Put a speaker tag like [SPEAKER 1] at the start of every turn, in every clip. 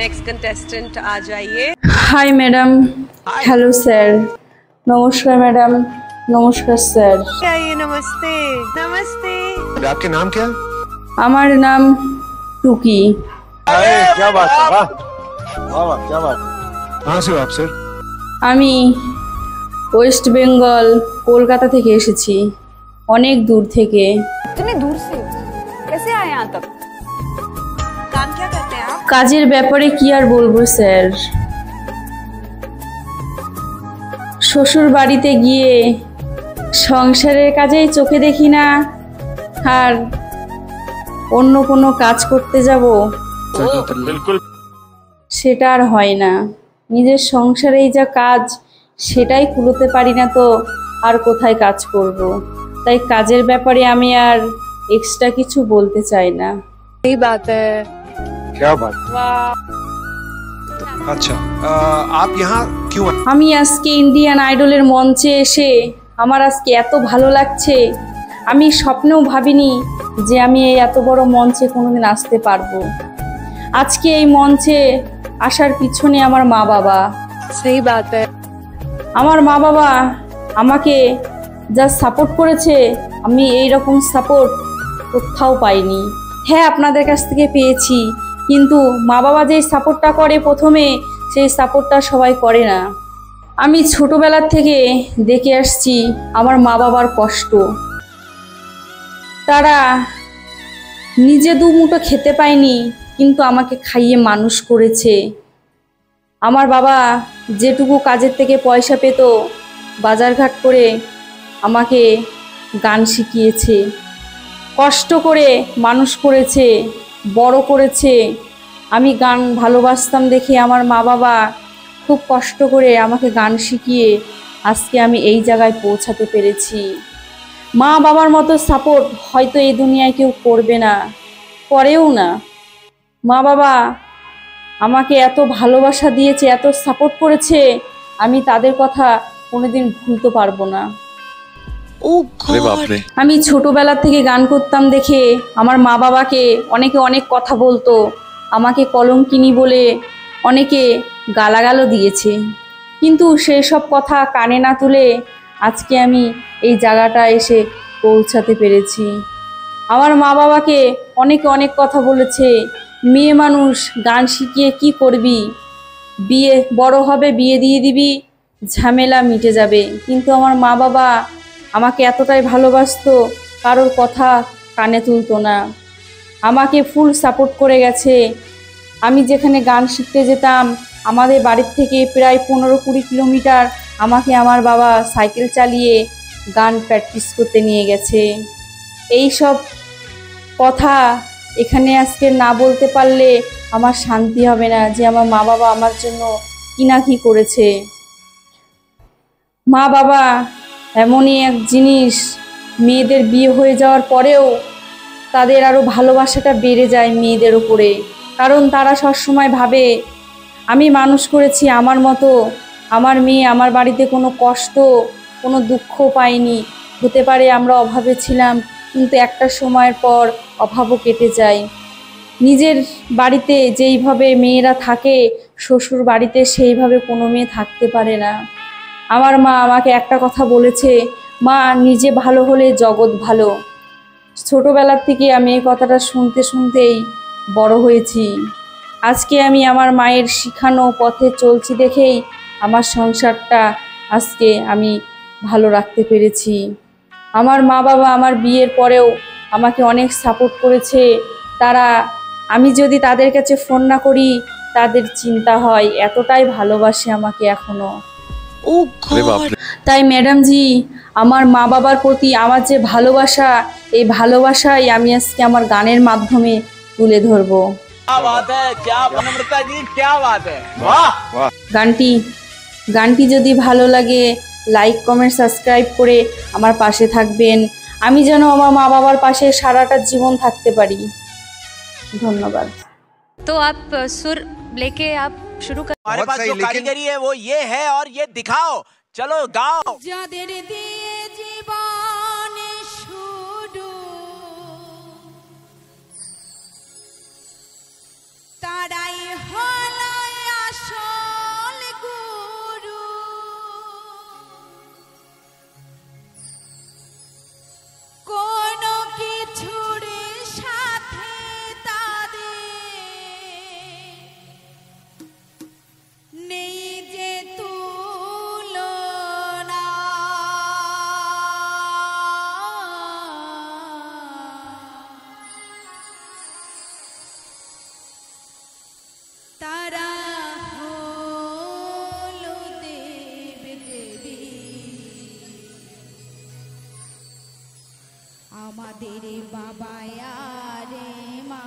[SPEAKER 1] Next contestant आ जाइए।
[SPEAKER 2] Hi madam. Hello sir. नमस्कार madam. नमस्कार सर।
[SPEAKER 1] आइए। नमस्ते नमस्ते।
[SPEAKER 3] आपके नाम क्या है?
[SPEAKER 2] আমার নাম টুকি।
[SPEAKER 3] अरे क्या बात है, वाह वाह क्या बात। कहाँ से हो आप सर?
[SPEAKER 2] আমি ওয়েস্ট বেঙ্গল কলকাতা থেকে এসেছি, অনেক দূর থেকে।
[SPEAKER 4] इतने दूर से कैसे आए यहाँ तक?
[SPEAKER 1] काम क्या करते हैं आप?
[SPEAKER 2] কাজের ব্যাপারে কি আর বলবো স্যার, শ্বশুর বাড়িতে গিয়ে সংসারের কাজেই চোখে দেখি না, আর অন্য কোনো কাজ করতে যাব
[SPEAKER 3] बिल्कुल
[SPEAKER 2] সেটা আর হয় না। নিজের সংসারেই যা কাজ সেটাই কুলোতে পারি না, তো আর কোথায় কাজ করব। তাই কাজের ব্যাপারে আমি আর এক্সট্রা কিছু বলতে চাই না।
[SPEAKER 4] सही बात है।
[SPEAKER 3] क्या बात। अच्छा आप यहाँ क्यों आए?
[SPEAKER 2] আমি আজকে ইন্ডিয়ান আইডলের মঞ্চে এসে আমার আজকে এত ভালো লাগছে, আমি স্বপ্নেও ভাবিনি যে আমি এই এত বড় মঞ্চে কোনোদিন আসতে পারবো। আজকে এই মঞ্চে আসার পিছনে আমার মা বাবা।
[SPEAKER 4] सही बात है।
[SPEAKER 2] আমার মা বাবা আমাকে যা সাপোর্ট করেছে, আমি এই রকম সাপোর্ট কোথাও পাইনি। হ্যাঁ, আপনাদের কাছ থেকে পেয়েছি, কিন্তু মা বাবা যেই সাপোর্টটা করে প্রথমে, সেই সাপোর্টটা সবাই করে না। আমি ছোটবেলার থেকে দেখে আসছি আমার মা বাবার কষ্ট। তারা নিজে দু মুঠো খেতে পায়নি, কিন্তু আমাকে খাইয়ে মানুষ করেছে। আমার বাবা যেটুকু কাজের থেকে পয়সা পেত, বাজারঘাট করে আমাকে গান শিখিয়েছে, কষ্ট করে মানুষ করেছে, বড় করেছে। আমি গান ভালোবাসতাম দেখে আমার মা বাবা খুব কষ্ট করে আমাকে গান শিখিয়ে আজকে আমি এই জায়গায় পৌঁছাতে পেরেছি। মা বাবার মতো সাপোর্ট হয়তো এই দুনিয়ায় কেউ করবে না, করেও না। মা বাবা আমাকে এত ভালোবাসা দিয়েছে, এত সাপোর্ট করেছে, আমি তাদের কথা কোনোদিন ভুলতে পারবো না। আমি ছোটবেলা থেকে গান করতাম দেখে আমার মা বাবাকে অনেকে অনেক কথা বলতো, আমাকে কলঙ্কিনী বলে অনেকে গালাগালও দিয়েছে, কিন্তু সেই সব কথা কানে না তুলে আজকে আমি এই জায়গাটা এসে পৌঁছাতে পেরেছি। আমার মা বাবাকে অনেকে অনেক কথা বলেছে, মেয়ে মানুষ গান শিখিয়ে কি করবি, বিয়ে বড় হবে বিয়ে দিয়ে দিবি, ঝামেলা মিটে যাবে। কিন্তু আমার মা বাবা আমাকে এতটাই ভালোবাসতো, কারোর কথা কানে তুলতো না, আমাকে ফুল সাপোর্ট করে গেছে। আমি যেখানে গান শিখতে যেতাম, আমাদের বাড়ির থেকে প্রায় 15-20 কিলোমিটার আমাকে আমার বাবা সাইকেল চালিয়ে গান প্র্যাকটিস করতে নিয়ে গেছে। এই সব কথা এখানে আজকে না বলতে পারলে আমার শান্তি হবে না, যে আমার মা বাবা আমার জন্য কি না কি করেছে। মা বাবা এমনই এক জিনিস, মেয়েদের বিয়ে হয়ে যাওয়ার পরেও তাদের আরও ভালোবাসাটা বেড়ে যায় মেয়েদের উপরে, কারণ তারা সবসময় ভাবে আমি মানুষ করেছি আমার মতো, আমার মেয়ে আমার বাড়িতে কোনো কষ্ট কোনো দুঃখ পায়নি। হতে পারে আমরা অভাবে ছিলাম, কিন্তু একটা সময়ের পর অভাবও কেটে যায়। নিজের বাড়িতে যেইভাবে মেয়েরা থাকে, শ্বশুর বাড়িতে সেইভাবে কোনো মেয়ে থাকতে পারে না। আমার মা আমাকে একটা কথা বলেছে, মা নিজে ভালো হলে জগৎ ভালো। ছোটোবেলার থেকে আমি এই কথাটা শুনতে শুনতেই বড় হয়েছি। আজকে আমি আমার মায়ের শিখানো পথে চলছি দেখেই আমার সংসারটা আজকে আমি ভালো রাখতে পেরেছি। আমার মা বাবা আমার বিয়ের পরেও আমাকে অনেক সাপোর্ট করেছে। তারা, আমি যদি তাদের কাছে ফোন না করি তাদের চিন্তা হয়, এতটাই ভালোবাসে আমাকে এখনো। তাই ম্যাডাম জি, আমার মা বাবার প্রতি আমার যে ভালোবাসা, এই ভালোবাসাই আমি আজকে আমার গানের মাধ্যমে তুলে ধরবো। গানটি যদি ভালো লাগে লাইক কমেন্ট সাবস্ক্রাইব করে আমার পাশে থাকবেন, আমি যেন আমার মা বাবার পাশে সারাটা জীবন থাকতে পারি। ধন্যবাদ।
[SPEAKER 1] तो आप सुर लेके आप शुरू कर।
[SPEAKER 5] हमारे पास जो कारीगरी है वो ये है और ये दिखाओ, चलो गाओ।
[SPEAKER 6] যাদের দিয়ে জীবন শুরু তারাই হল বাবায়া রে মা।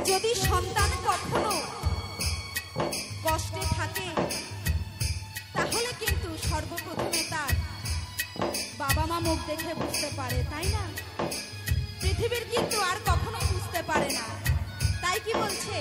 [SPEAKER 6] যদি সন্তান কখনো কষ্টে থাকে তাহলে কিন্তু সর্বপ্রথমে তার বাবা মা মুখ দেখে বুঝতে পারে, তাই না? পৃথিবীর কিন্তু আর কখনো বুঝতে পারে না। তাই কি বলছে?